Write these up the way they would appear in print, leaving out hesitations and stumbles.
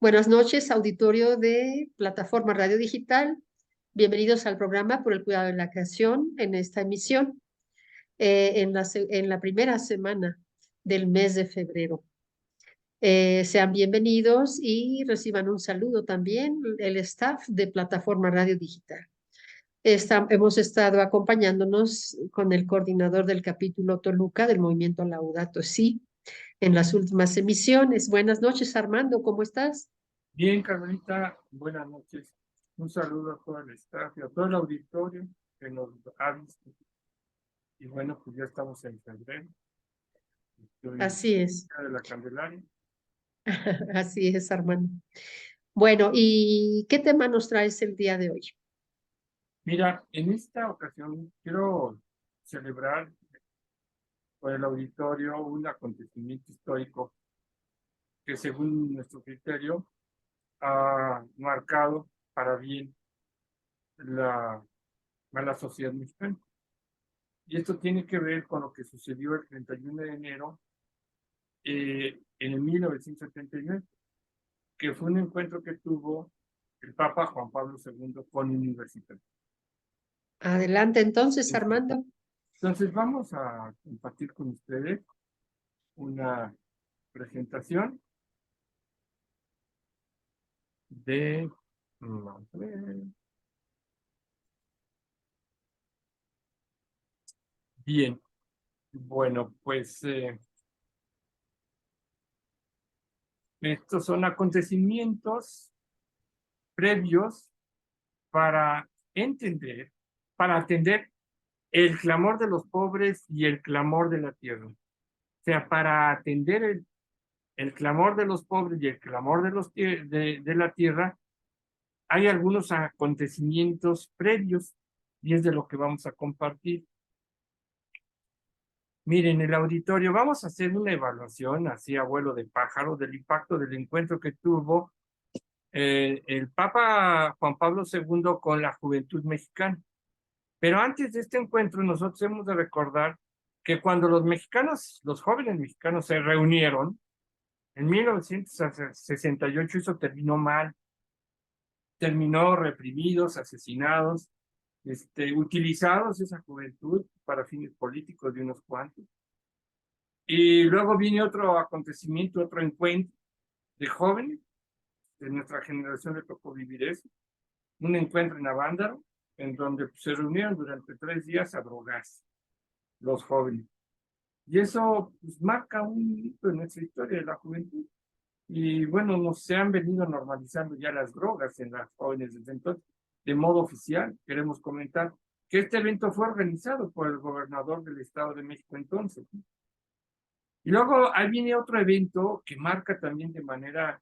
Buenas noches, auditorio de Plataforma Radio Digital. Bienvenidos al programa por el cuidado de la creación en esta emisión, en la primera semana del mes de febrero. Sean bienvenidos y reciban un saludo también el staff de Plataforma Radio Digital. Hemos estado acompañándonos con el coordinador del capítulo Toluca del movimiento Laudato Si en las últimas emisiones. Buenas noches, Armando, ¿cómo estás? Bien, Carmelita, buenas noches. Un saludo a todo el staff y a todo el auditorio que nos ha visto. Y bueno, pues ya estamos en febrero. Estoy Así es, cerca de la Candelaria. así es, Armando. Bueno, ¿y qué tema nos traes el día de hoy? Mira, en esta ocasión quiero celebrar con el auditorio un acontecimiento histórico que según nuestro criterio ha marcado para bien la, a la sociedad mexicana. Y esto tiene que ver con lo que sucedió el 31 de enero en el 1979, que fue un encuentro que tuvo el Papa Juan Pablo II con universitarios. Adelante entonces, Armando. Entonces vamos a compartir con ustedes una presentación de... Vamos a ver. Bien, bueno, pues estos son acontecimientos previos para entender, para atender el clamor de los pobres y el clamor de la tierra. O sea, para atender el clamor de los pobres y el clamor de la tierra, hay algunos acontecimientos previos y es de lo que vamos a compartir. Miren, el auditorio, vamos a hacer una evaluación, así a vuelo de pájaro, del impacto del encuentro que tuvo el Papa Juan Pablo II con la juventud mexicana. Pero antes de este encuentro, nosotros hemos de recordar que cuando los mexicanos, los jóvenes mexicanos se reunieron, en 1968 eso terminó mal, terminó reprimidos, asesinados, utilizados esa juventud para fines políticos de unos cuantos. Y luego viene otro acontecimiento, otro encuentro de jóvenes, de nuestra generación le tocó vivir eso, un encuentro en Avándaro, en donde se reunieron durante 3 días a drogarse los jóvenes. Y eso pues, marca un hito en nuestra historia de la juventud. Y bueno, se han venido normalizando ya las drogas en las jóvenes desde entonces. De modo oficial, queremos comentar que este evento fue organizado por el gobernador del Estado de México entonces. Y luego ahí viene otro evento que marca también de manera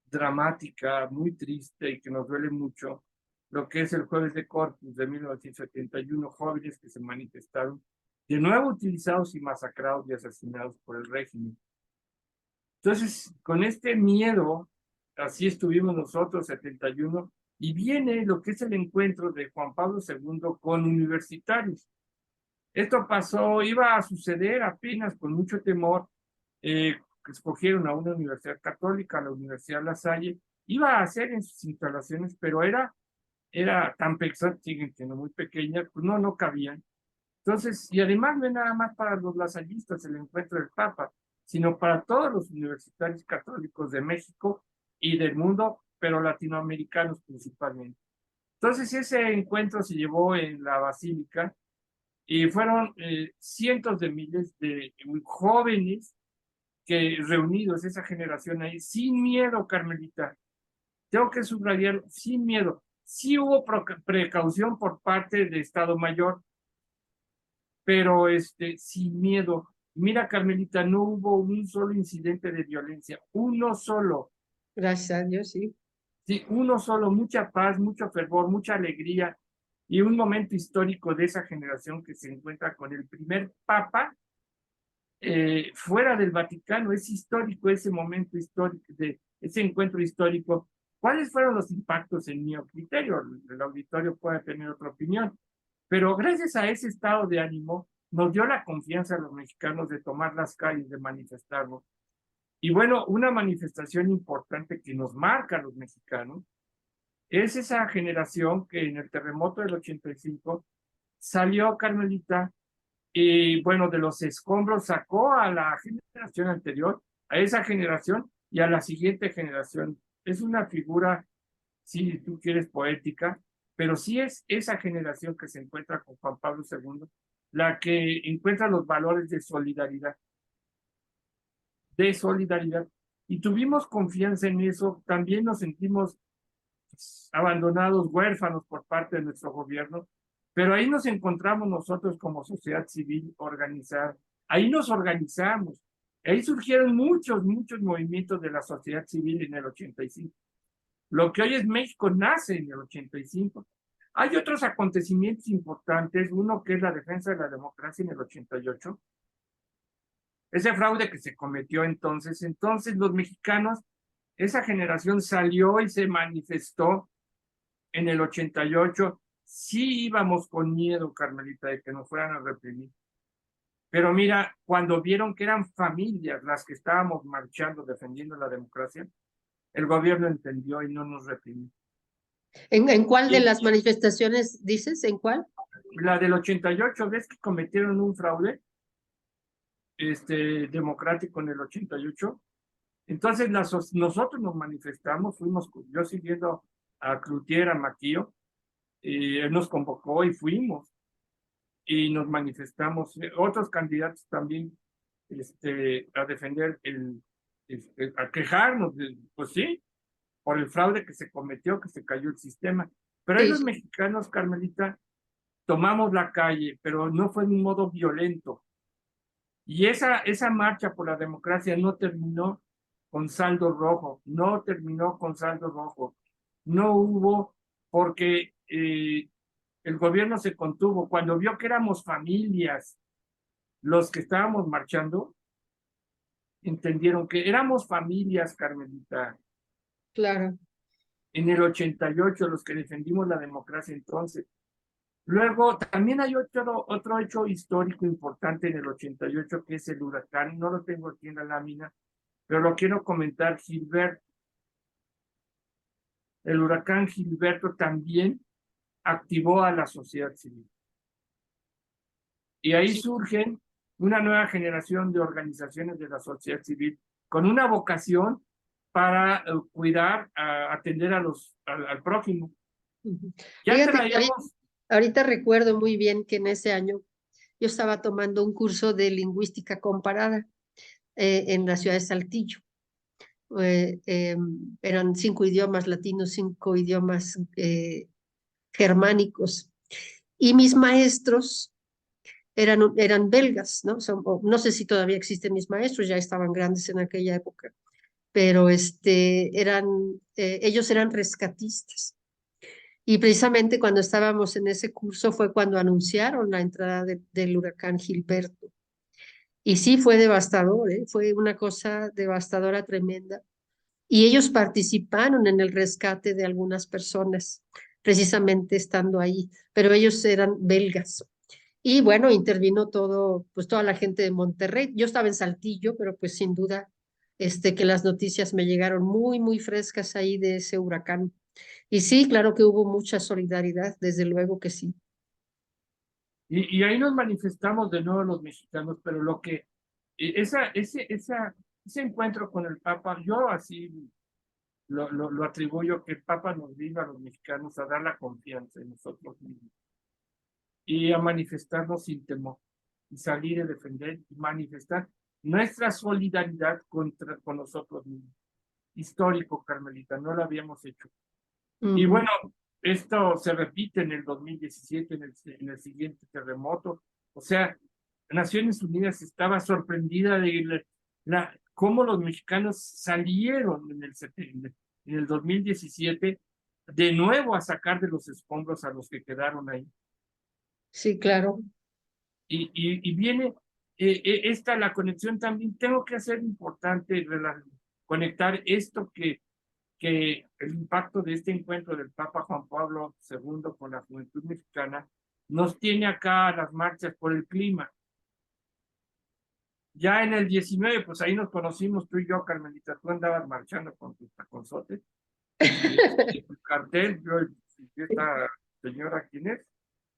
dramática, muy triste y que nos duele mucho, lo que es el Jueves de Corpus de 1971, jóvenes que se manifestaron, de nuevo utilizados y masacrados y asesinados por el régimen. Entonces, con este miedo, así estuvimos nosotros, 71, y viene lo que es el encuentro de Juan Pablo II con universitarios. Esto pasó, iba a suceder apenas con mucho temor, que escogieron a una universidad católica, la Universidad La Salle, iba a hacer en sus instalaciones, pero era tan pesada, siguen siendo muy pequeña, pues no cabían. Entonces, y además no es nada más para los lasallistas el encuentro del Papa, sino para todos los universitarios católicos de México y del mundo, pero latinoamericanos principalmente. Entonces, ese encuentro se llevó en la Basílica y fueron cientos de miles de jóvenes que reunidos, esa generación ahí, sin miedo, Carmelita. Tengo que subrayar, sin miedo. Sí hubo precaución por parte del Estado Mayor, pero sin miedo. Mira, Carmelita, no hubo un solo incidente de violencia, uno solo. Gracias a Dios, sí. Sí, uno solo, mucha paz, mucho fervor, mucha alegría y un momento histórico de esa generación que se encuentra con el primer papa fuera del Vaticano. Es histórico ese momento histórico, de ese encuentro histórico. ¿Cuáles fueron los impactos en mi criterio? El auditorio puede tener otra opinión, pero gracias a ese estado de ánimo nos dio la confianza a los mexicanos de tomar las calles, de manifestarnos. Y bueno, una manifestación importante que nos marca a los mexicanos es esa generación que en el terremoto del 85 salió, Carmelita, y bueno, de los escombros sacó a la generación anterior, a esa generación y a la siguiente generación. Es una figura, si tú quieres, poética, pero sí es esa generación que se encuentra con Juan Pablo II, la que encuentra los valores de solidaridad. Y tuvimos confianza en eso, también nos sentimos abandonados, huérfanos por parte de nuestro gobierno, pero ahí nos encontramos nosotros como sociedad civil organizada, ahí nos organizamos, ahí surgieron muchos movimientos de la sociedad civil en el 85. Lo que hoy es México nace en el 85. Hay otros acontecimientos importantes, uno que es la defensa de la democracia en el 88, ese fraude que se cometió entonces los mexicanos, esa generación salió y se manifestó en el 88. Sí íbamos con miedo, Carmelita, de que nos fueran a reprimir. Pero mira, cuando vieron que eran familias las que estábamos marchando defendiendo la democracia, el gobierno entendió y no nos reprimió. ¿En cuál de Y las manifestaciones dices? ¿En cuál? la del 88, ¿ves que cometieron un fraude democrático en el 88? Entonces nosotros nos manifestamos, fuimos, yo siguiendo a Cloutier, a Maquillo, él nos convocó y fuimos y nos manifestamos. Otros candidatos también a defender a quejarnos, pues sí, por el fraude que se cometió, que se cayó el sistema. Pero ahí Sí, los sí, mexicanos, Carmelita, tomamos la calle, pero no fue de un modo violento. Y esa marcha por la democracia no terminó con saldo rojo, no terminó con saldo rojo. No hubo, porque el gobierno se contuvo. Cuando vio que éramos familias los que estábamos marchando, entendieron que éramos familias, Carmelita. claro. En el 88, los que defendimos la democracia entonces. Luego, también hay otro hecho histórico importante en el 88, que es el huracán. No lo tengo aquí en la lámina, pero lo quiero comentar. Gilberto, el huracán Gilberto también activó a la sociedad civil. Y ahí Sí. surgen una nueva generación de organizaciones de la sociedad civil con una vocación para cuidar, atender al prójimo. Ujú. Ya Fíjate que traíamos, ahorita recuerdo muy bien que en ese año yo estaba tomando un curso de lingüística comparada en la ciudad de Saltillo. Eran 5 idiomas latinos, 5 idiomas germánicos. Y mis maestros eran belgas, ¿no? No sé si todavía existen mis maestros, ya estaban grandes en aquella época, pero ellos eran rescatistas. Y precisamente cuando estábamos en ese curso fue cuando anunciaron la entrada del huracán Gilberto. Y sí fue devastador, ¿eh? Fue una cosa devastadora, tremenda. Y ellos participaron en el rescate de algunas personas, precisamente estando ahí, pero ellos eran belgas. Y bueno, intervino todo, pues toda la gente de Monterrey. Yo estaba en Saltillo, pero pues sin duda, que las noticias me llegaron muy frescas ahí de ese huracán. Y sí, claro que hubo mucha solidaridad, desde luego que sí. y ahí nos manifestamos de nuevo los mexicanos, pero lo que, ese encuentro con el Papa, yo así lo atribuyo que el Papa nos vino a los mexicanos a dar la confianza en nosotros mismos y a manifestarnos sin temor y salir a defender y manifestar nuestra solidaridad con nosotros mismos. Histórico, Carmelita, no lo habíamos hecho. Y Ujú. bueno, esto se repite en el 2017, en el siguiente terremoto. O sea, Naciones Unidas estaba sorprendida de cómo los mexicanos salieron en el 2017 de nuevo a sacar de los escombros a los que quedaron ahí. Sí, claro. Y viene la conexión también. Tengo que hacer importante conectar esto que el impacto de este encuentro del Papa Juan Pablo II con la juventud mexicana nos tiene acá a las marchas por el clima. Ya en el 19, pues ahí nos conocimos tú y yo, Carmelita. Tú andabas marchando con tu taconzote y tu cartel. Yo esta señora, ¿quién es?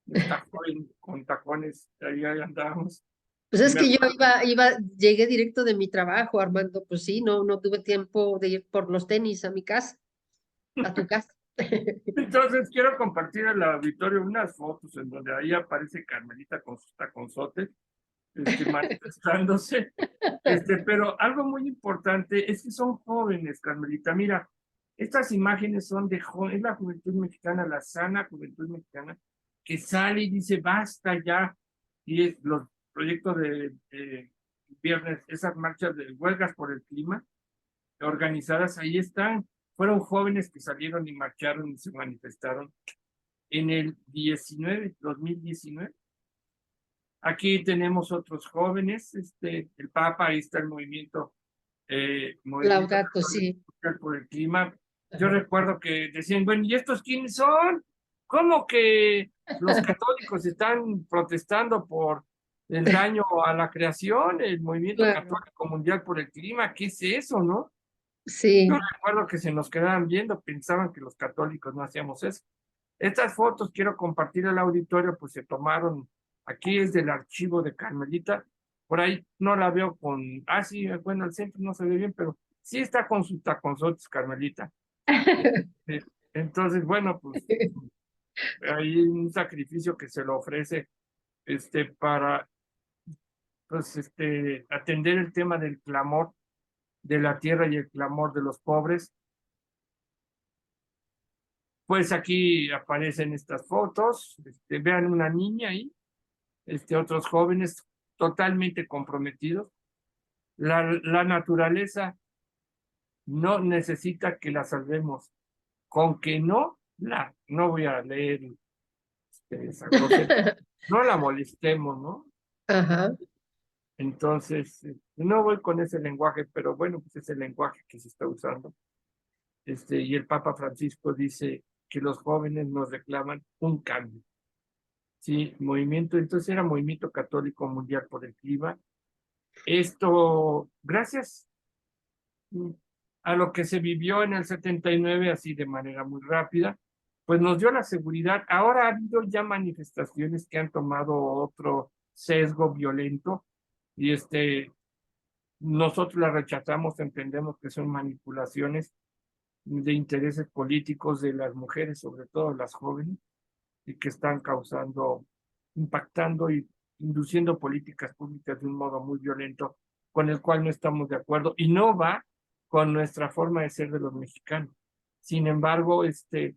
Esta joven con tacones, ahí andábamos. Pues Y es me que yo acuerdo, llegué directo de mi trabajo, Armando, pues sí, no tuve tiempo de ir por los tenis a mi casa, a tu casa. entonces quiero compartir en el auditorio unas fotos en donde ahí aparece Carmelita con sus taconzotes, manifestándose. Pero algo muy importante es que son jóvenes, Carmelita. Mira, estas imágenes son de jóvenes, es la juventud mexicana, la sana juventud mexicana, que sale y dice, basta ya. Y es los proyectos de viernes, esas marchas de huelgas por el clima, organizadas, ahí están. Fueron jóvenes que salieron y marcharon y se manifestaron en el 2019. Aquí tenemos otros jóvenes, el Papa, ahí está el Movimiento Laudato, Católico sí. por el Clima. Yo Ajá. recuerdo que decían, bueno, ¿y estos quiénes son? ¿Cómo que los católicos están protestando por el daño a la creación, el Movimiento Claro, Católico Mundial por el Clima? ¿Qué es eso, no? Yo sí. recuerdo que se nos quedaban viendo, pensaban que los católicos no hacíamos eso. Estas fotos quiero compartir al auditorio, pues se tomaron, aquí es del archivo de Carmelita, por ahí no la veo con, sí, bueno, el centro no se ve bien, pero sí está con sus taconzotes, Carmelita. Este, Entonces, bueno, pues hay un sacrificio que se le ofrece, para, pues, atender el tema del clamor de la tierra y el clamor de los pobres. Pues aquí aparecen estas fotos, vean una niña ahí, otros jóvenes totalmente comprometidos. La naturaleza no necesita que la salvemos, con que no voy a leer esa grosería, no la molestemos, ¿no? Ajá. Entonces, no voy con ese lenguaje, pero bueno, pues es el lenguaje que se está usando. Y el Papa Francisco dice que los jóvenes nos reclaman un cambio. Sí, entonces era Movimiento Católico Mundial por el Clima. Gracias a lo que se vivió en el 79, así de manera muy rápida, pues nos dio la seguridad. Ahora ha habido ya manifestaciones que han tomado otro sesgo violento y nosotros las rechazamos, entendemos que son manipulaciones de intereses políticos de las mujeres, sobre todo las jóvenes, y que están impactando y induciendo políticas públicas de un modo muy violento, con el cual no estamos de acuerdo y no va con nuestra forma de ser de los mexicanos. Sin embargo, estamos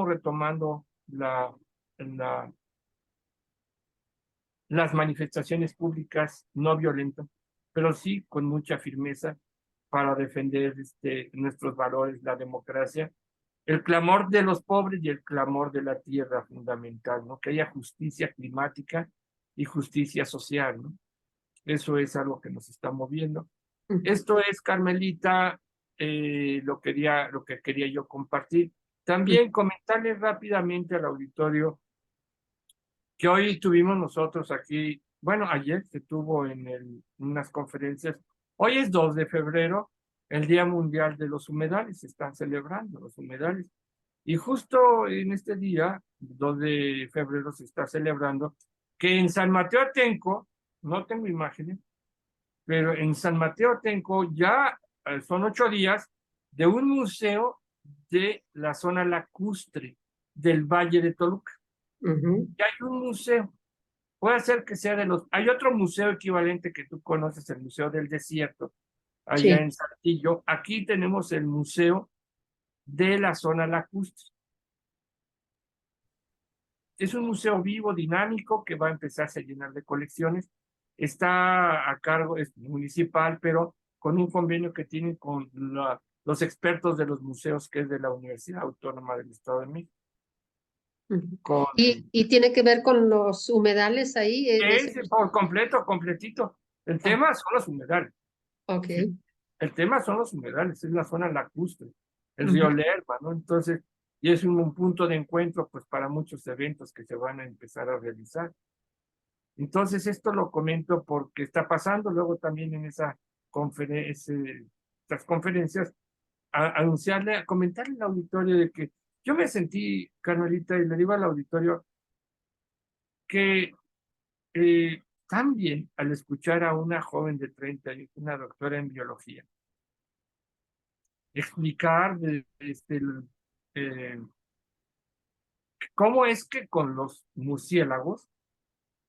retomando la, las manifestaciones públicas no violentas, pero sí con mucha firmeza para defender nuestros valores, la democracia, el clamor de los pobres y el clamor de la tierra fundamental, ¿no? Que haya justicia climática y justicia social, ¿no? Eso es algo que nos está moviendo. Esto es, Carmelita, lo que quería yo compartir. También comentarles rápidamente al auditorio que hoy tuvimos nosotros aquí, bueno, ayer se tuvo en unas conferencias, hoy es 2 de febrero, el Día Mundial de los Humedales, se están celebrando los humedales. Y justo en este día, 2 de febrero, se está celebrando que en San Mateo Atenco, no tengo imágenes, pero en San Mateo Atenco ya son 8 días de un museo de la zona lacustre del Valle de Toluca. Ujú. Y hay un museo, puede ser que sea hay otro museo equivalente que tú conoces, el Museo del Desierto, allá Sí. en Saltillo. Aquí tenemos el Museo de la Zona Lacustre. Es un museo vivo, dinámico, que va a empezarse a llenar de colecciones. Está a cargo, es municipal, pero con un convenio que tienen con los expertos de los museos, que es de la Universidad Autónoma del Estado de México. Ujú. Con Y tiene que ver con los humedales ahí, ese. por completo, completito. El Ah, tema son los humedales. ok. ¿Sí? El tema son los humedales, es la zona lacustre, el río Ujú. Lerma, ¿no? Entonces, y es un punto de encuentro, pues, para muchos eventos que se van a empezar a realizar. Entonces, esto lo comento porque está pasando luego también en esas conferencias, anunciarle, comentarle al auditorio de que yo me sentí, Carmelita, y le digo al auditorio que también al escuchar a una joven de 30 años, una doctora en biología, explicar eh, cómo es que con los murciélagos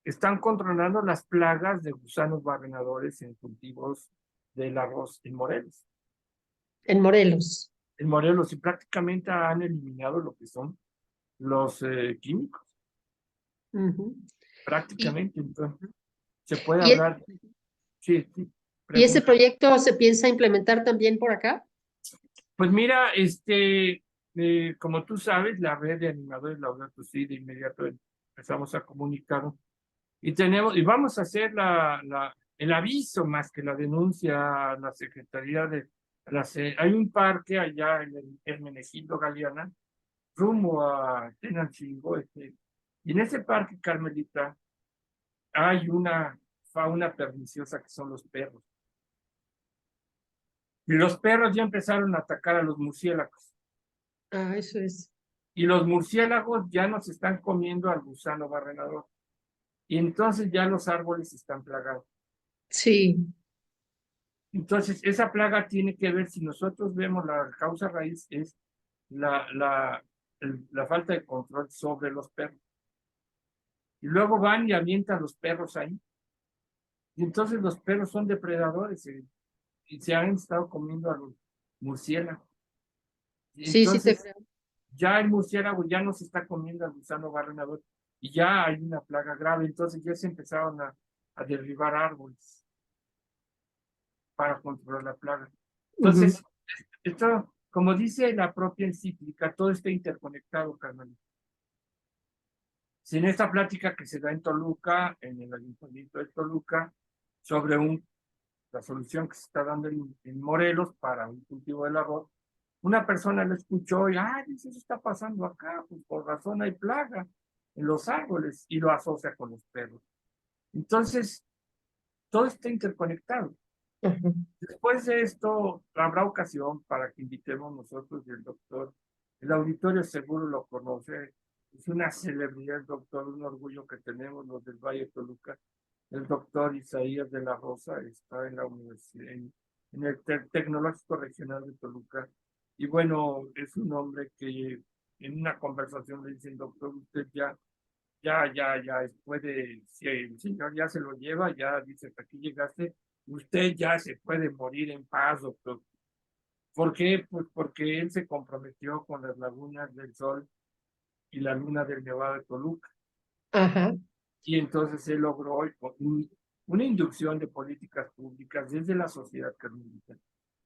están controlando las plagas de gusanos barrenadores en cultivos del arroz en Morelos. En Morelos. En Morelos y prácticamente han eliminado lo que son los químicos, Ujú. Y, prácticamente. Entonces, se puede y, e- hablar, sí, sí, y ese pregunta. proyecto se piensa implementar también por acá. Pues mira, como tú sabes, la red de animadores Laudato Si de inmediato empezamos a comunicar y vamos a hacer el aviso más que la denuncia a la Secretaría hay un parque allá en el Hermenegildo Galeana, rumbo a Tenancingo, y en ese parque, Carmelita, hay una fauna perniciosa que son los perros. Y los perros ya empezaron a atacar a los murciélagos. Ah, eso es. Y los murciélagos ya nos están comiendo al gusano barrenador. Y entonces ya los árboles están plagados. Sí, Entonces, esa plaga tiene que ver, si nosotros vemos la causa raíz, es la, la, la falta de control sobre los perros. Y luego van y avientan los perros ahí. Y entonces los perros son depredadores y se han estado comiendo a los murciélagos. Y sí, sí te entonces, creo. ya el murciélago ya no se está comiendo al gusano barrenador y ya hay una plaga grave. Entonces, ya se empezaron a derribar árboles para controlar la plaga. Ujú. Entonces, esto, como dice la propia encíclica, todo está interconectado, carnal. Si en esta plática que se da en Toluca, en el Ayuntamiento de Toluca, sobre la solución que se está dando en Morelos para un cultivo del arroz, una persona lo escuchó y, dice, eso está pasando acá, pues por razón hay plaga en los árboles y lo asocia con los perros. Entonces, todo está interconectado. Ajá. Después de esto, habrá ocasión para que invitemos nosotros y el doctor. El auditorio seguro lo conoce. Es una celebridad, doctor, un orgullo que tenemos los del Valle de Toluca. El doctor Isaías de la Rosa está en la universidad, en el Tecnológico Regional de Toluca. Y bueno, es un hombre que en una conversación le dicen, doctor, usted ya puede, si el Señor ya se lo lleva, ya dice, hasta aquí llegaste, usted ya se puede morir en paz, doctor. ¿Por qué? Pues porque él se comprometió con las lagunas del Sol y la luna del Nevado de Toluca. Ajá. Y entonces él logró una inducción de políticas públicas desde la sociedad carmelita,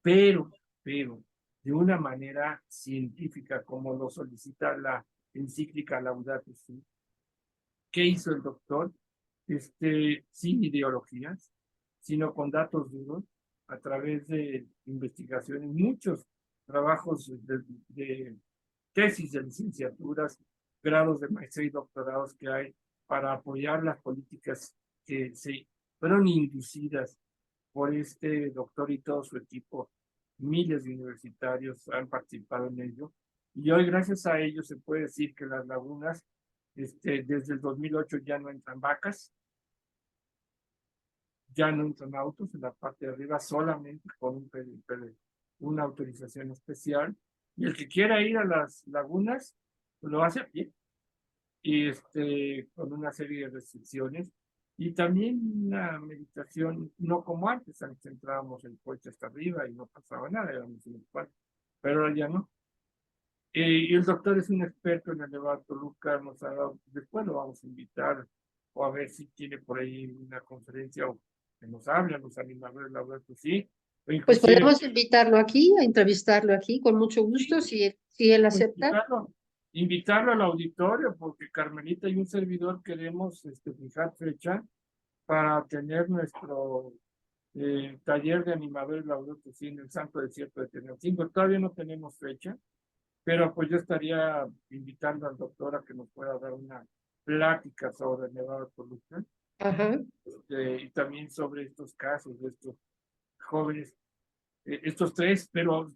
pero, pero, de una manera científica, como lo solicita la encíclica Laudato Si. ¿Qué hizo el doctor? Sin ideologías, sino con datos duros, a través de investigaciones, muchos trabajos de tesis de licenciaturas, grados de maestría y doctorados que hay para apoyar las políticas que se fueron inducidas por este doctor y todo su equipo. Miles de universitarios han participado en ello. Y hoy, gracias a ello, se puede decir que las lagunas, desde el 2008 ya no entran vacas, ya no entran autos en la parte de arriba, solamente con una autorización especial. Y el que quiera ir a las lagunas, pues lo hace a pie y con una serie de restricciones. Y también una meditación, no como antes entrábamos el coche hasta arriba y no pasaba nada, éramos un cuarto, pero ahora ya no. Y el doctor es un experto en el Nevado Toluca, nos ha dado, después lo vamos a invitar, o a ver si tiene por ahí una conferencia o que nos hable, nos animadores, la verdad, pues sí, o Pues inclusive podemos invitarlo aquí, a entrevistarlo aquí con mucho gusto, sí, si él acepta. invitarlo al auditorio, porque Carmelita y un servidor queremos fijar fecha para tener nuestro taller de animadores Laudato Si en el Santo Desierto de Tenancingo. Todavía no tenemos fecha, pero pues yo estaría invitando al doctor a que nos pueda dar una plática sobre el Nevado de Toluca. Ajá. y también sobre estos casos de estos jóvenes, estos tres, pero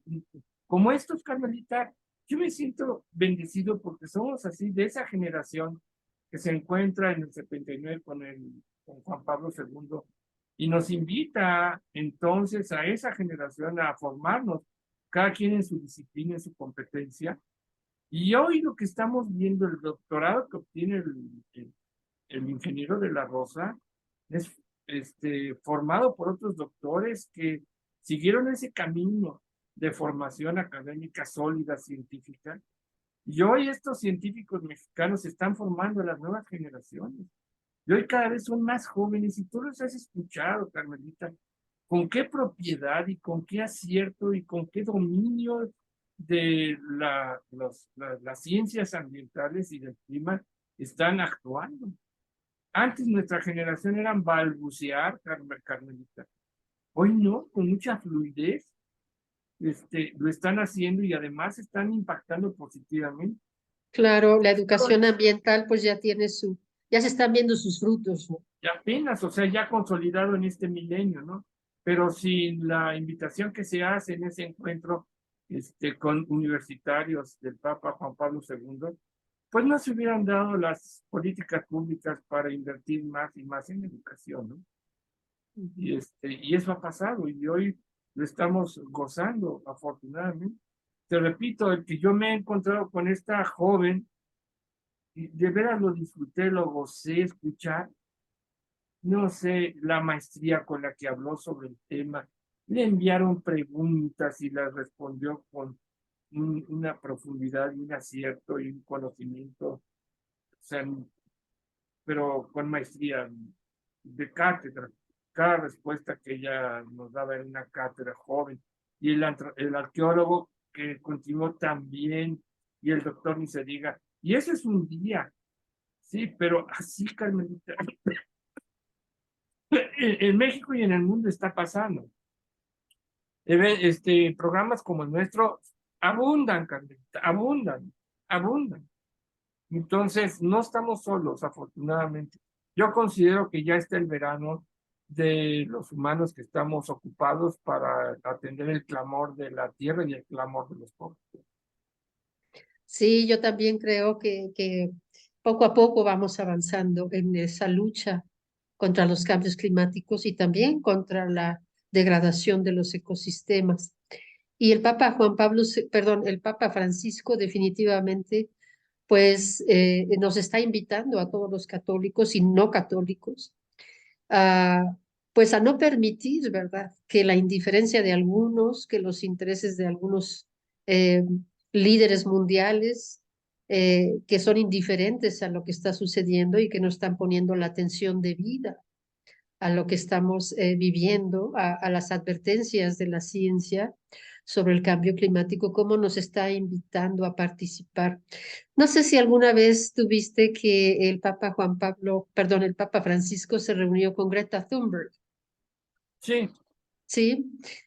como estos, Carmelita, yo me siento bendecido porque somos así de esa generación que se encuentra en el 79 con Juan Pablo II y nos invita entonces a esa generación a formarnos, cada quien en su disciplina, en su competencia. Y hoy lo que estamos viendo, el doctorado que obtiene el ingeniero de la Rosa, es formado por otros doctores que siguieron ese camino de formación académica sólida, científica. Y hoy estos científicos mexicanos se están formando a las nuevas generaciones. Y hoy cada vez son más jóvenes y tú los has escuchado, Carmelita, con qué propiedad y con qué acierto y con qué dominio de las ciencias ambientales y del clima están actuando. Antes nuestra generación eran balbucear, Carmelita. Hoy no, con mucha fluidez, lo están haciendo y además están impactando positivamente. Claro, la educación ambiental pues ya se están viendo sus frutos, ¿no? Y apenas, o sea, ya consolidado en este milenio, ¿no? Pero sin la invitación que se hace en ese encuentro con universitarios del Papa Juan Pablo II, pues no se hubieran dado las políticas públicas para invertir más y más en educación, ¿no? Y eso ha pasado y hoy lo estamos gozando, afortunadamente. Te repito, el que yo me he encontrado con esta joven, y de veras lo disfruté, lo gocé, escuchar, no sé, la maestría con la que habló sobre el tema. Le enviaron preguntas y las respondió con una profundidad y un acierto y un conocimiento, o sea, pero con maestría de cátedra. Cada respuesta que ella nos daba era una cátedra joven. Y el arqueólogo que continuó también, y el doctor ni se diga. Y eso es un día, sí, pero así, Carmelita, en México y en el mundo está pasando. Programas como el nuestro abundan, Carmelita, abundan. Entonces, no estamos solos, afortunadamente. Yo considero que ya está el verano de los humanos que estamos ocupados para atender el clamor de la tierra y el clamor de los pobres. Sí, yo también creo que poco a poco vamos avanzando en esa lucha contra los cambios climáticos y también contra la degradación de los ecosistemas. Y el Papa perdón, el Papa Francisco definitivamente pues nos está invitando a todos los católicos y no católicos a, pues a no permitir, ¿verdad?, que la indiferencia de algunos, que los intereses de algunos eh, líderes mundiales que son indiferentes a lo que está sucediendo y que no están poniendo la atención debida a lo que estamos viviendo, a las advertencias de la ciencia sobre el cambio climático, cómo nos está invitando a participar. No sé si alguna vez tuviste que el Papa Francisco se reunió con Greta Thunberg. Sí, Sí,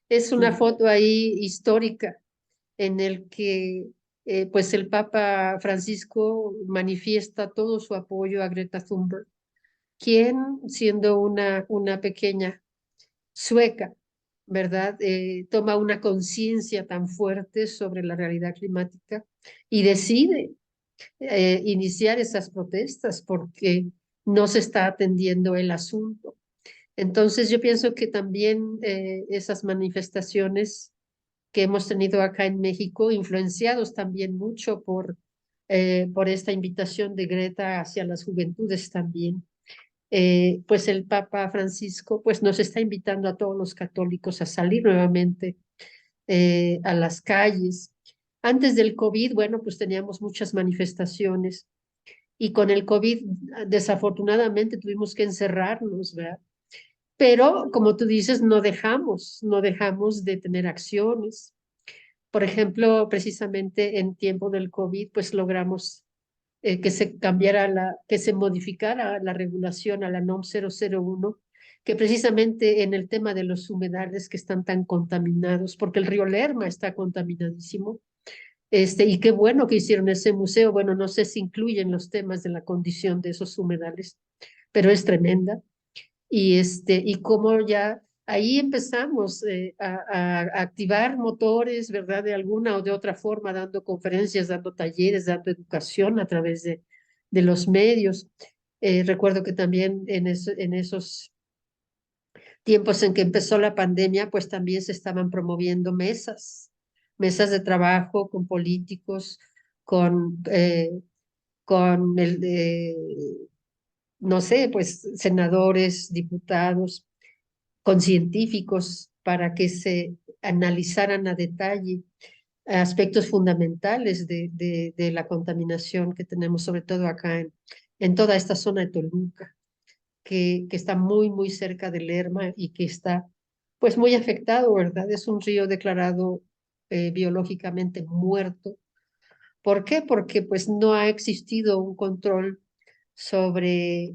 es una sí, foto ahí histórica en el que pues el Papa Francisco manifiesta todo su apoyo a Greta Thunberg, quien siendo una pequeña sueca, ¿verdad? Toma una conciencia tan fuerte sobre la realidad climática y decide iniciar esas protestas porque no se está atendiendo el asunto. Entonces yo pienso que también esas manifestaciones que hemos tenido acá en México, influenciados también mucho por esta invitación de Greta hacia las juventudes también, pues el Papa Francisco pues nos está invitando a todos los católicos a salir nuevamente a las calles. Antes del COVID, bueno, pues teníamos muchas manifestaciones y con el COVID desafortunadamente tuvimos que encerrarnos, ¿verdad? Pero como tú dices, no dejamos de tener acciones. Por ejemplo, precisamente en tiempo del COVID, pues logramos que se modificara la regulación a la NOM 001, que precisamente en el tema de los humedales que están tan contaminados, porque el río Lerma está contaminadísimo, y qué bueno que hicieron ese museo. Bueno, no sé si incluyen los temas de la condición de esos humedales, pero es tremenda. y cómo ya ahí empezamos a activar motores, ¿verdad? De alguna o de otra forma, dando conferencias, dando talleres, dando educación a través de los medios. Recuerdo que también en esos tiempos en que empezó la pandemia, pues también se estaban promoviendo mesas de trabajo con políticos, con, eh, con no sé, pues senadores, diputados, con científicos para que se analizaran a detalle aspectos fundamentales de la contaminación que tenemos, sobre todo acá en toda esta zona de Toluca, que está muy, muy cerca de Lerma y que está pues muy afectado, ¿verdad? Es un río declarado biológicamente muerto. ¿Por qué? Porque pues no ha existido un control sobre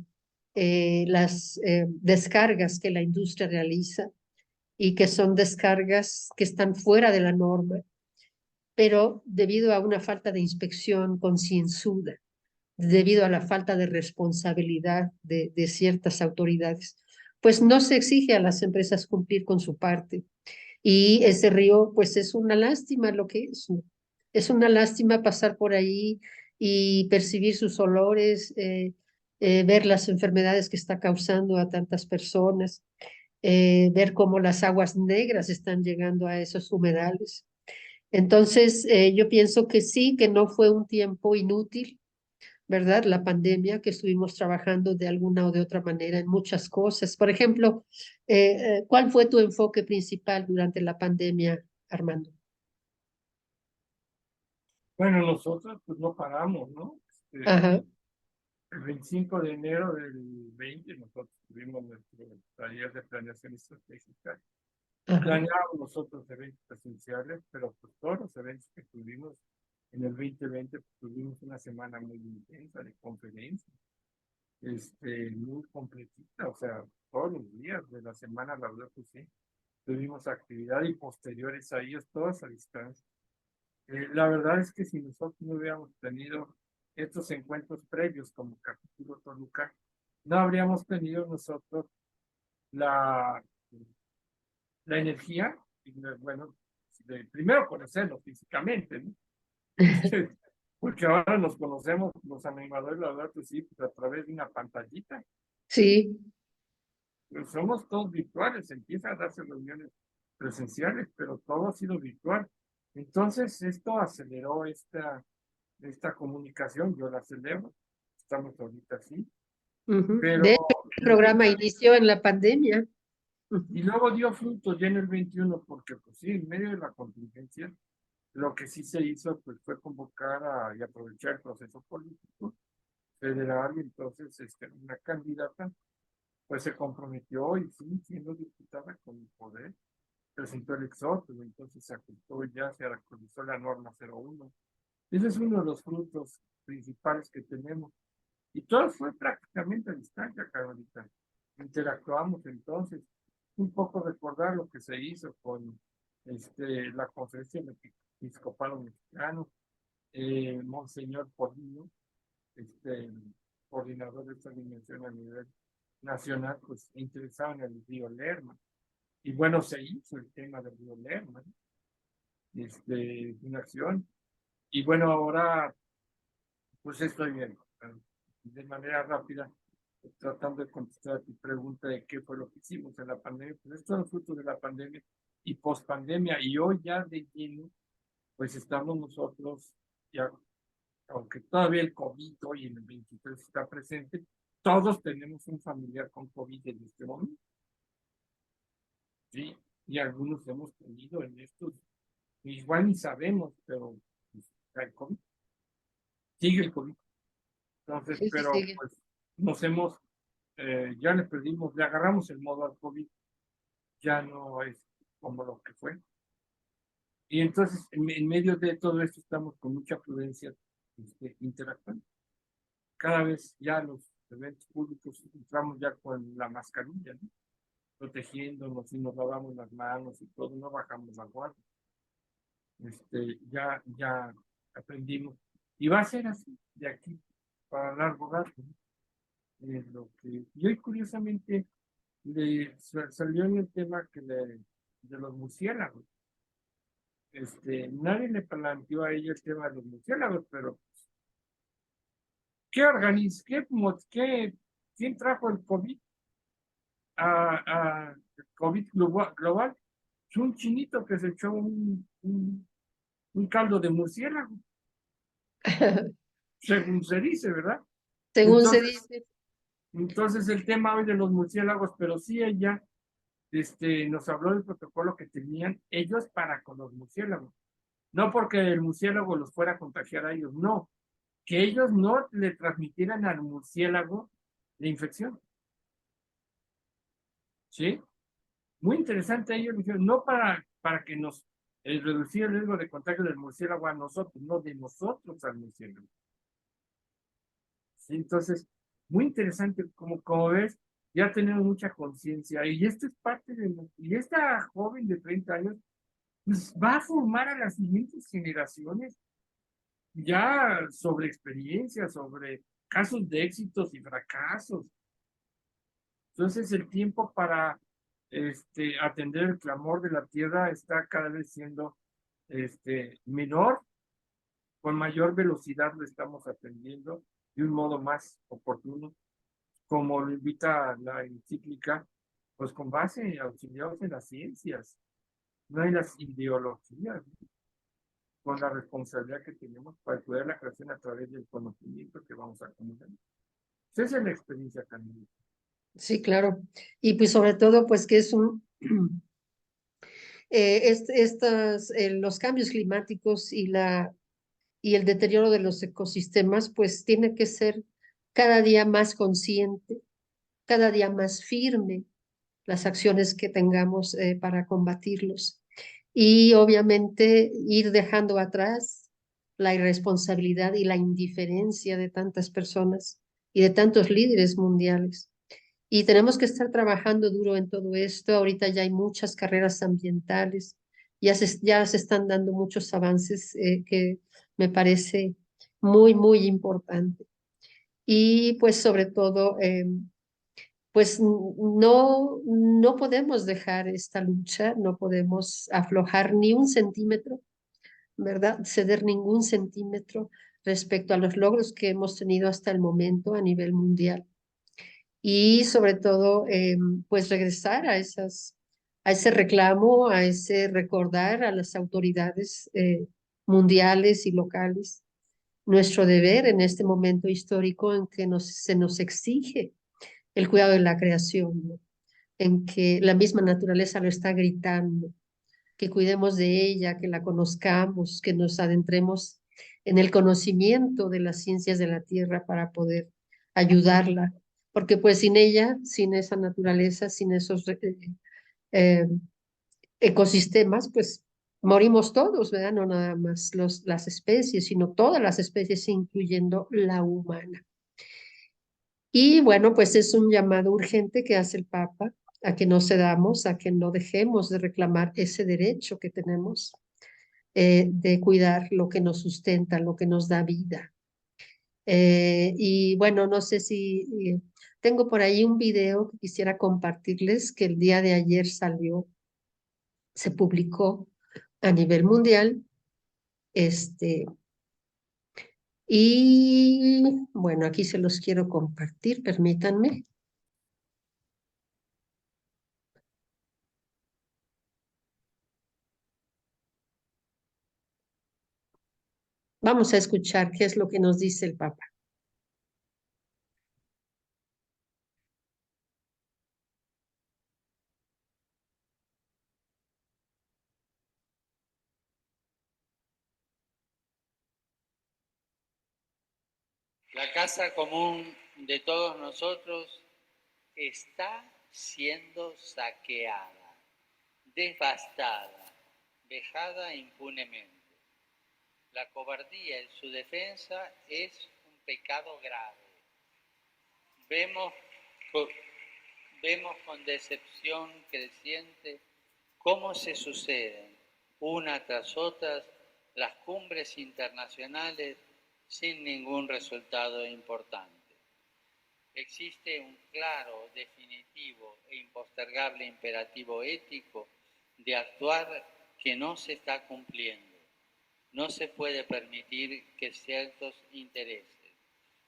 las descargas que la industria realiza y que son descargas que están fuera de la norma, pero debido a una falta de inspección concienzuda, debido a la falta de responsabilidad de ciertas autoridades, pues no se exige a las empresas cumplir con su parte. Y ese río, pues es una lástima lo que es, ¿no? Es una lástima pasar por ahí y percibir sus olores, ver las enfermedades que está causando a tantas personas, ver cómo las aguas negras están llegando a esos humedales. Entonces, yo pienso que sí, que no fue un tiempo inútil, ¿verdad? La pandemia, que estuvimos trabajando de alguna o de otra manera en muchas cosas. Por ejemplo, ¿cuál fue tu enfoque principal durante la pandemia, Armando? Bueno, nosotros pues no paramos, ¿no? Ajá, El 25 de enero del 20 nosotros tuvimos nuestro taller de planeación estratégica. ajá, Planeábamos nosotros eventos presenciales, pero pues todos los eventos que tuvimos en el 2020 pues, tuvimos una semana muy intensa de conferencias, muy completita, o sea, todos los días de la semana, la verdad que sí, tuvimos actividad y posteriores a ellos, todas a distancia. La verdad es que si nosotros no hubiéramos tenido estos encuentros previos como capítulo Toluca, no habríamos tenido nosotros la, la energía, y, bueno, de primero conocernos físicamente, ¿no? Porque ahora nos conocemos los animadores, la verdad, pues sí, pues a través de una pantallita. sí, Pues somos todos virtuales, empiezan a darse reuniones presenciales, pero todo ha sido virtual. Entonces, esto aceleró esta comunicación, yo la celebro, estamos ahorita así, ujú. pero De hecho, el el programa 20 inició en la pandemia. Ujú. y luego dio frutos ya en el 21 porque pues sí, en medio de la contingencia, lo que sí se hizo pues fue convocar y aprovechar el proceso político federal, y entonces una candidata pues se comprometió y sí, siendo diputada con el poder, presentó el exhorto, entonces se ajustó ya, se actualizó la norma 01. Ese es uno de los frutos principales que tenemos. Y todo fue prácticamente a distancia, Carolita. Interactuamos entonces, un poco recordar lo que se hizo con la conferencia del episcopado mexicano, Monseñor Polino, este, coordinador de esta dimensión a nivel nacional, pues interesado en el río Lerma. Y bueno, se hizo el tema del río Lerma, una acción. Y bueno, ahora pues estoy bien, de manera rápida, tratando de contestar a tu pregunta de qué fue lo que hicimos en la pandemia. Pues esto es fruto de la pandemia y pospandemia. Y hoy ya de lleno, pues estamos nosotros, ya, aunque todavía el COVID hoy en el 23 está presente, todos tenemos un familiar con COVID en este momento, ¿sí? Y algunos hemos tenido en estos, igual ni sabemos, pero pues, el COVID, sigue el COVID. Entonces, Sí, sí, pero sigue. pues nos hemos, ya le perdimos, le agarramos el modo al COVID, ya no es como lo que fue. Y entonces, en medio de todo esto, estamos con mucha prudencia interactuando. Cada vez ya los eventos públicos entramos ya con la mascarilla, ¿no? Protegiéndonos y nos lavamos las manos y todo, no bajamos la guardia. Ya aprendimos. Y va a ser así de aquí para largo rato, ¿no? Lo que, y hoy curiosamente salió en el tema de los murciélagos. Nadie le planteó a ella el tema de los murciélagos, pero ¿quién trajo el COVID el COVID global? Es un chinito que se echó un caldo de murciélago, según se dice, ¿verdad? Según se Entonces, dice. entonces el tema hoy de los murciélagos, pero sí ella nos habló del protocolo que tenían ellos para con los murciélagos. No porque el murciélago los fuera a contagiar a ellos, no. Que ellos no le transmitieran al murciélago la infección. ¿Sí? Muy interesante, ellos dijeron, no para que nos reducir el riesgo de contagio del murciélago a nosotros, no de nosotros al murciélago. ¿Sí? Entonces, muy interesante, como ves, ya tenemos mucha conciencia, y esto es parte y esta joven de 30 años, pues va a formar a las siguientes generaciones ya sobre experiencias, sobre casos de éxitos y fracasos. Entonces el tiempo para atender el clamor de la tierra está cada vez siendo menor, con mayor velocidad lo estamos atendiendo de un modo más oportuno, como lo invita la encíclica, pues con base auxiliados en las ciencias, no en las ideologías, con la responsabilidad que tenemos para cuidar la creación a través del conocimiento que vamos a acumular. Esa es la experiencia también. Sí, claro. Y pues sobre todo, pues que es los cambios climáticos y el deterioro de los ecosistemas, pues tiene que ser cada día más consciente, cada día más firme las acciones que tengamos para combatirlos. Y obviamente ir dejando atrás la irresponsabilidad y la indiferencia de tantas personas y de tantos líderes mundiales. Y tenemos que estar trabajando duro en todo esto. Ahorita ya hay muchas carreras ambientales, ya se están dando muchos avances que me parece muy importante. Y pues sobre todo, pues no podemos dejar esta lucha, no podemos aflojar ni un centímetro, ¿verdad? Ceder ningún centímetro respecto a los logros que hemos tenido hasta el momento a nivel mundial y sobre todo, pues regresar a ese reclamo, a ese recordar a las autoridades mundiales y locales nuestro deber en este momento histórico en que se nos exige el cuidado de la creación, ¿no? En que la misma naturaleza lo está gritando, que cuidemos de ella, que la conozcamos, que nos adentremos en el conocimiento de las ciencias de la tierra para poder ayudarla, porque pues sin ella, sin esa naturaleza, sin esos eh, ecosistemas, pues morimos todos, ¿verdad? No nada más las especies, sino todas las especies, incluyendo la humana. Y bueno, pues es un llamado urgente que hace el Papa a que no cedamos, a que no dejemos de reclamar ese derecho que tenemos de cuidar lo que nos sustenta, lo que nos da vida. Y bueno, no sé si tengo por ahí un video que quisiera compartirles que el día de ayer se publicó a nivel mundial. Este, y bueno, aquí se los quiero compartir, permítanme. Vamos a escuchar qué es lo que nos dice el Papa. La casa común de todos nosotros está siendo saqueada, devastada, vejada impunemente. La cobardía en su defensa es un pecado grave. Vemos con decepción creciente cómo se suceden una tras otra las cumbres internacionales sin ningún resultado importante. existe un claro, definitivo e impostergable imperativo ético de actuar que no se está cumpliendo. No se puede permitir que ciertos intereses,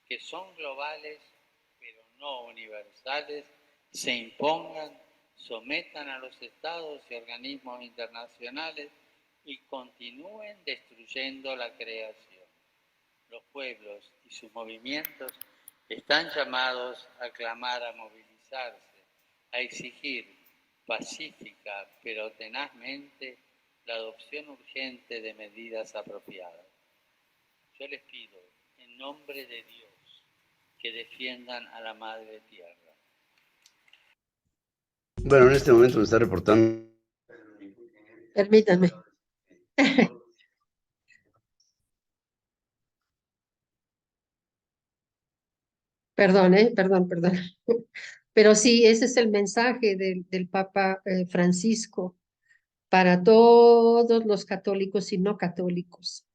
que son globales pero no universales, se impongan, sometan a los estados y organismos internacionales y continúen destruyendo la creación. Los pueblos y sus movimientos están llamados a clamar, a movilizarse, a exigir pacífica pero tenazmente la adopción urgente de medidas apropiadas. Yo les pido, en nombre de Dios, que defiendan a la Madre Tierra. Bueno, en este momento me está reportando. Permítanme. Perdón, perdón. Pero sí, ese es el mensaje del Papa Francisco para todos los católicos y no católicos,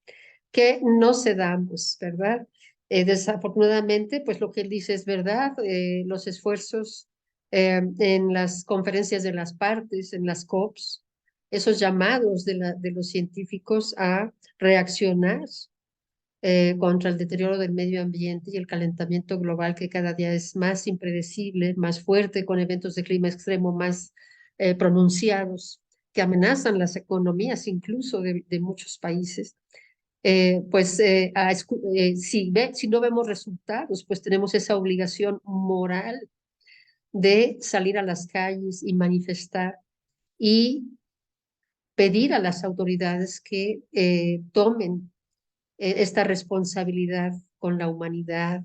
que no cedamos, ¿verdad? Desafortunadamente, pues lo que él dice es verdad, los esfuerzos en las conferencias de las partes, en las COPs, esos llamados de los científicos a reaccionar contra el deterioro del medio ambiente y el calentamiento global que cada día es más impredecible, más fuerte, con eventos de clima extremo más pronunciados, que amenazan las economías incluso de muchos países. Si no vemos resultados, pues tenemos esa obligación moral de salir a las calles y manifestar y pedir a las autoridades que tomen esta responsabilidad con la humanidad,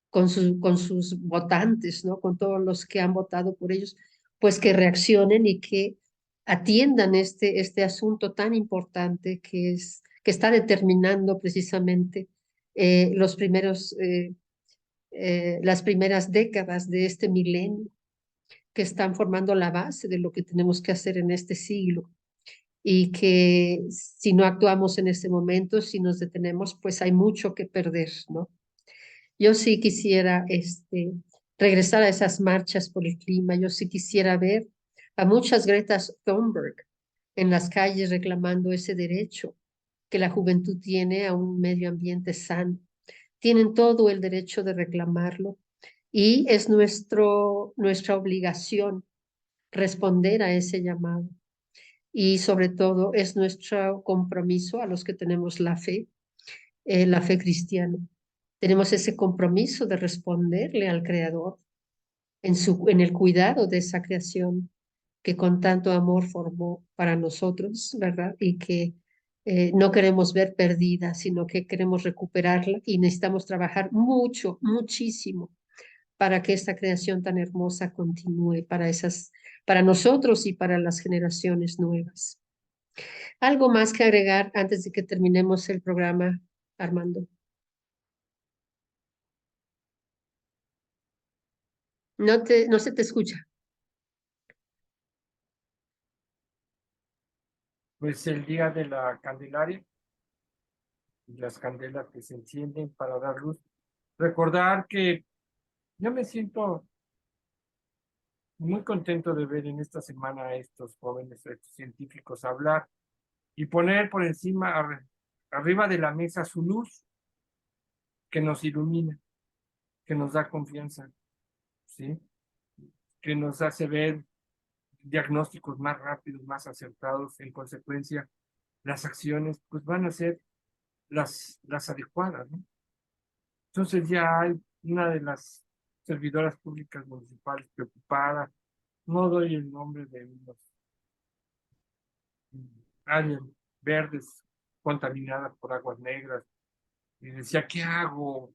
con sus votantes, ¿no? Con todos los que han votado por ellos, pues que reaccionen y que atiendan este asunto tan importante que está determinando precisamente las primeras décadas de este milenio, que están formando la base de lo que tenemos que hacer en este siglo y que si no actuamos en este momento, si nos detenemos, pues hay mucho que perder, ¿no? Yo sí quisiera regresar a esas marchas por el clima, yo sí quisiera ver a muchas Greta Thunberg en las calles reclamando ese derecho que la juventud tiene a un medio ambiente sano. Tienen todo el derecho de reclamarlo y es nuestra obligación responder a ese llamado. Y sobre todo es nuestro compromiso a los que tenemos la fe cristiana. Tenemos ese compromiso de responderle al Creador en el cuidado de esa creación que con tanto amor formó para nosotros, ¿verdad? Y que no queremos ver perdida, sino que queremos recuperarla y necesitamos trabajar mucho, muchísimo para que esta creación tan hermosa continúe para nosotros y para las generaciones nuevas. ¿Algo más que agregar antes de que terminemos el programa, Armando? No se te escucha. Pues el día de la Candelaria y las candelas que se encienden para dar luz. Recordar que yo me siento muy contento de ver en esta semana a estos jóvenes, a estos científicos hablar y poner por encima, arriba de la mesa su luz que nos ilumina, que nos da confianza, ¿sí? Que nos hace ver diagnósticos más rápidos, más acertados. En consecuencia, las acciones pues van a ser las adecuadas, ¿no? Entonces ya hay una de las servidoras públicas municipales preocupada, no doy el nombre de unos áreas verdes contaminadas por aguas negras, y decía, ¿qué hago?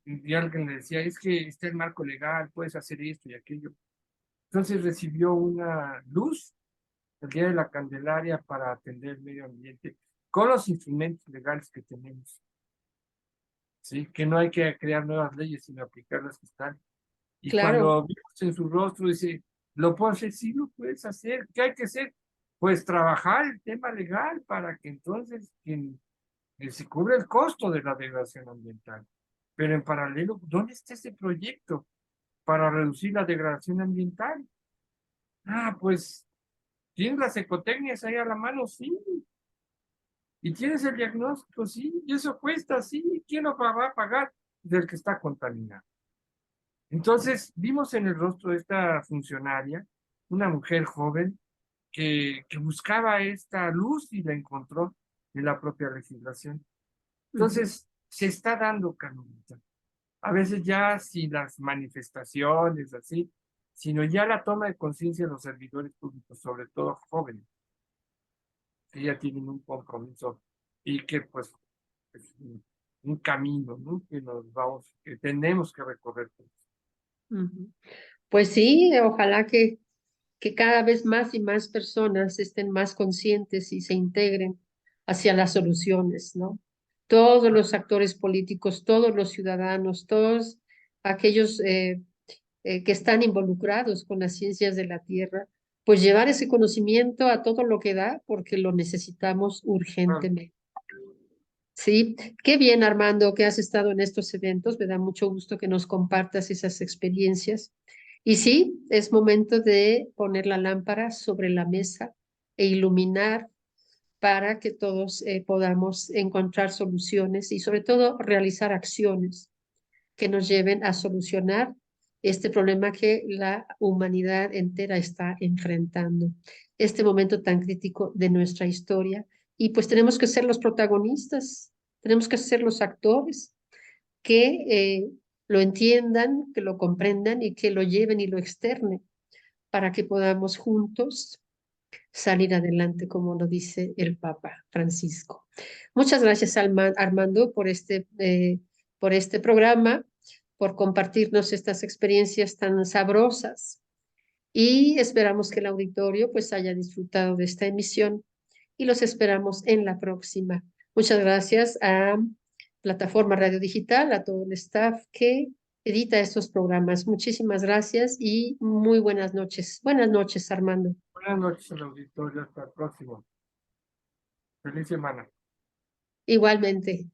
Y alguien le decía, es que está el marco legal, puedes hacer esto y aquello. Entonces recibió una luz el día de la Candelaria para atender el medio ambiente con los instrumentos legales que tenemos. ¿Sí? Que no hay que crear nuevas leyes, sino aplicar las que están. Y Claro, cuando vimos en su rostro, dice, ¿lo puedo hacer? Sí, lo puedes hacer. ¿Qué hay que hacer? Pues trabajar el tema legal para que entonces se cubra el costo de la degradación ambiental. Pero en paralelo, ¿dónde está ese proyecto? para reducir la degradación ambiental. Ah, pues, ¿tienes las ecotecnias ahí a la mano? Sí. ¿Y tienes el diagnóstico? Sí. ¿Y eso cuesta? Sí. ¿Quién lo va a pagar? Del que está contaminado. Entonces, vimos en el rostro de esta funcionaria una mujer joven que buscaba esta luz y la encontró en la propia legislación. Entonces, se está dando, Carmelita. A veces ya sin las manifestaciones así, sino ya la toma de conciencia de los servidores públicos, sobre todo jóvenes, que ya tienen un compromiso y que pues es un camino, ¿no? Que nos vamos, que tenemos que recorrer. Pues sí, ojalá que cada vez más y más personas estén más conscientes y se integren hacia las soluciones, ¿no? Todos los actores políticos, todos los ciudadanos, todos aquellos que están involucrados con las ciencias de la Tierra, pues llevar ese conocimiento a todo lo que da porque lo necesitamos Claro. urgentemente. Sí, qué bien, Armando, que has estado en estos eventos. Me da mucho gusto que nos compartas esas experiencias. Y sí, es momento de poner la lámpara sobre la mesa e iluminar para que todos podamos encontrar soluciones y sobre todo realizar acciones que nos lleven a solucionar este problema que la humanidad entera está enfrentando, este momento tan crítico de nuestra historia. Y pues tenemos que ser los protagonistas, tenemos que ser los actores que lo entiendan, que lo comprendan y que lo lleven y lo externen para que podamos juntos salir adelante, como lo dice el Papa Francisco. Muchas gracias, Armando, por este programa, por compartirnos estas experiencias tan sabrosas y esperamos que el auditorio pues haya disfrutado de esta emisión y los esperamos en la próxima. Muchas gracias a Plataforma Radio Digital, a todo el staff que edita estos programas. Muchísimas gracias y muy buenas noches. Buenas noches, Armando. Buenas noches al auditorio, hasta el próximo. Feliz semana. Igualmente.